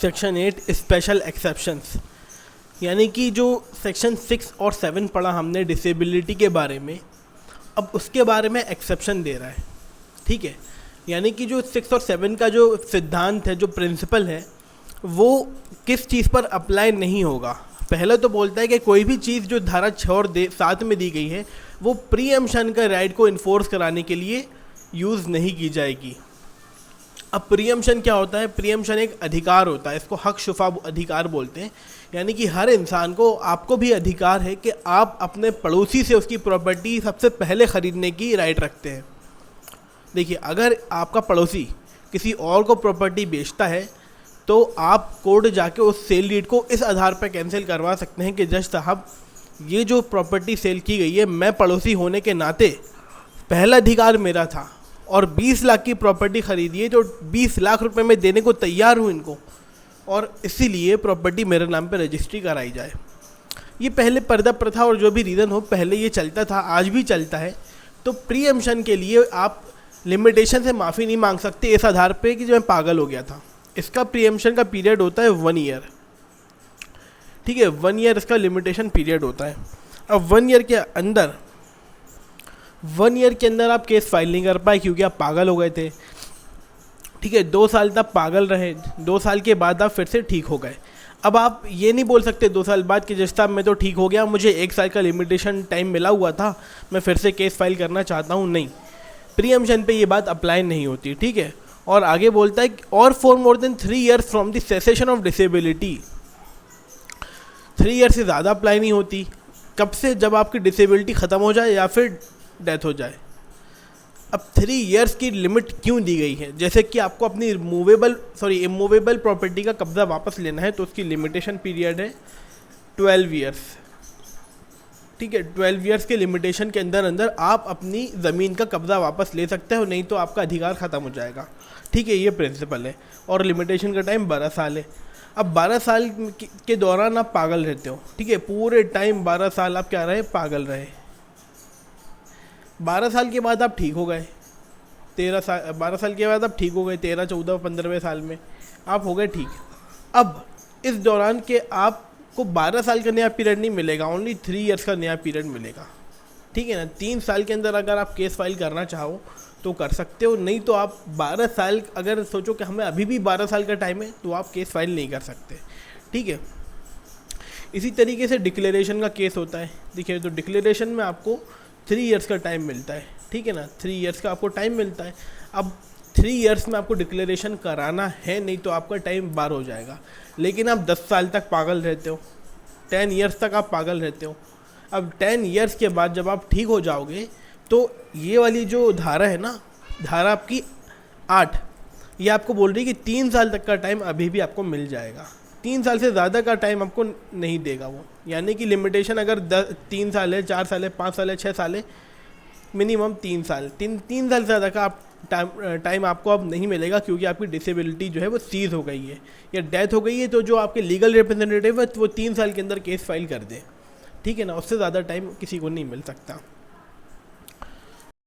Section 8 special exceptions, यानी कि जो सेक्शन 6 और 7 पढ़ा हमने डिसेबिलिटी के बारे में, अब उसके बारे में एक्सेप्शन दे रहा है। ठीक है, यानी कि जो 6 और 7 का जो सिद्धांत है, जो प्रिंसिपल है, वो किस चीज़ पर अप्लाई नहीं होगा। पहले तो बोलता है कि कोई भी चीज़ जो धारा 6 और 7 में दी गई है वो प्रीएम्पशन का राइट को इन्फोर्स कराने के लिए यूज़ नहीं की जाएगी। अब प्रीएम्पशन क्या होता है? प्रीएम्पशन एक अधिकार होता है, इसको हक शुफा अधिकार बोलते हैं। यानी कि हर इंसान को, आपको भी अधिकार है कि आप अपने पड़ोसी से उसकी प्रॉपर्टी सबसे पहले ख़रीदने की राइट रखते हैं। देखिए, अगर आपका पड़ोसी किसी और को प्रॉपर्टी बेचता है तो आप कोर्ट जाके उस सेल डीड को इस आधार पर कैंसिल करवा सकते हैं कि जज साहब, ये जो प्रॉपर्टी सेल की गई है, मैं पड़ोसी होने के नाते पहला अधिकार मेरा था और 20 लाख की प्रॉपर्टी ख़रीदी है, जो 20 लाख रुपए में देने को तैयार हूँ इनको, और इसीलिए प्रॉपर्टी मेरे नाम पे रजिस्ट्री कराई जाए। ये पहले पर्दा प्रथा और जो भी रीज़न हो, पहले ये चलता था, आज भी चलता है। तो प्रीएम्पशन के लिए आप लिमिटेशन से माफ़ी नहीं मांग सकते इस आधार पे कि जो मैं पागल हो गया था। इसका प्रीएम्पशन का पीरियड होता है 1 ईयर। ठीक है, 1 ईयर इसका लिमिटेशन पीरियड होता है। अब 1 ईयर के अंदर आप केस फाइल नहीं कर पाए क्योंकि आप पागल हो गए थे। ठीक है, 2 साल तक पागल रहे, 2 साल के बाद आप फिर से ठीक हो गए। अब आप ये नहीं बोल सकते 2 साल बाद कि जज साहब मैं तो ठीक हो गया, मुझे 1 साल का लिमिटेशन टाइम मिला हुआ था, मैं फिर से केस फाइल करना चाहता हूँ। नहीं, प्रीएम्पशन पे ये बात अप्लाई नहीं होती। ठीक है, और आगे बोलता है और for more than 3 years from the cessation of disability. 3 year से ज़्यादा अप्लाई नहीं होती। कब से? जब आपकी डिसेबिलिटी ख़त्म हो जाए या फिर डेथ हो जाए। अब 3 ईयर्स की लिमिट क्यों दी गई है? जैसे कि आपको अपनी इमूवेबल प्रॉपर्टी का कब्ज़ा वापस लेना है तो उसकी लिमिटेशन पीरियड है 12 ईयर्स। ठीक है, 12 ईयर्स के लिमिटेशन के अंदर आप अपनी ज़मीन का कब्ज़ा वापस ले सकते हो, नहीं तो आपका अधिकार ख़त्म हो जाएगा। ठीक है, ये प्रिंसिपल है। और लिमिटेशन का टाइम 12 साल है। अब 12 साल के दौरान आप पागल रहते हो। ठीक है, पूरे टाइम 12 साल आप क्या रहे? पागल रहे। 12 साल के बाद आप ठीक हो गए। 12 साल के बाद आप ठीक हो गए, 13, 14, 15वें साल में आप हो गए ठीक। अब इस दौरान के आपको 12 साल का नया पीरियड नहीं मिलेगा, ओनली 3 ईयर्स का नया पीरियड मिलेगा। ठीक है ना, 3 साल के अंदर अगर आप केस फाइल करना चाहो तो कर सकते हो, नहीं तो आप 12 साल, अगर सोचो कि हमें अभी भी 12 साल का टाइम है, तो आप केस फाइल नहीं कर सकते। ठीक है, इसी तरीके से डिक्लेरेशन का केस होता है। देखिए, तो डिक्लेरेशन में आपको 3 ईयर्स का टाइम मिलता है। ठीक है ना, 3 ईयर्स का आपको टाइम मिलता है। अब 3 ईयर्स में आपको डिक्लेरेशन कराना है, नहीं तो आपका टाइम बार हो जाएगा। लेकिन आप 10 साल तक पागल रहते हो, 10 ईयर्स तक आप पागल रहते हो। अब 10 ईयर्स के बाद जब आप ठीक हो जाओगे तो ये वाली जो धारा है ना, धारा आपकी 8, ये आपको बोल रही है कि 3 साल तक का टाइम अभी भी आपको मिल जाएगा। 3 साल से ज़्यादा का टाइम आपको नहीं देगा वो। यानी कि लिमिटेशन अगर 3 साल है, 4 साल है, 5 साल है, 6 साल है, मिनिमम 3 साल, 3 साल से ज़्यादा का आप टाइम आपको अब नहीं मिलेगा, क्योंकि आपकी डिसेबिलिटी जो है वो सीज हो गई है या डेथ हो गई है। तो जो आपके लीगल रिप्रेजेंटेटिव है वो 3 साल के अंदर केस फाइल कर दे। ठीक है ना, उससे ज़्यादा टाइम किसी को नहीं मिल सकता।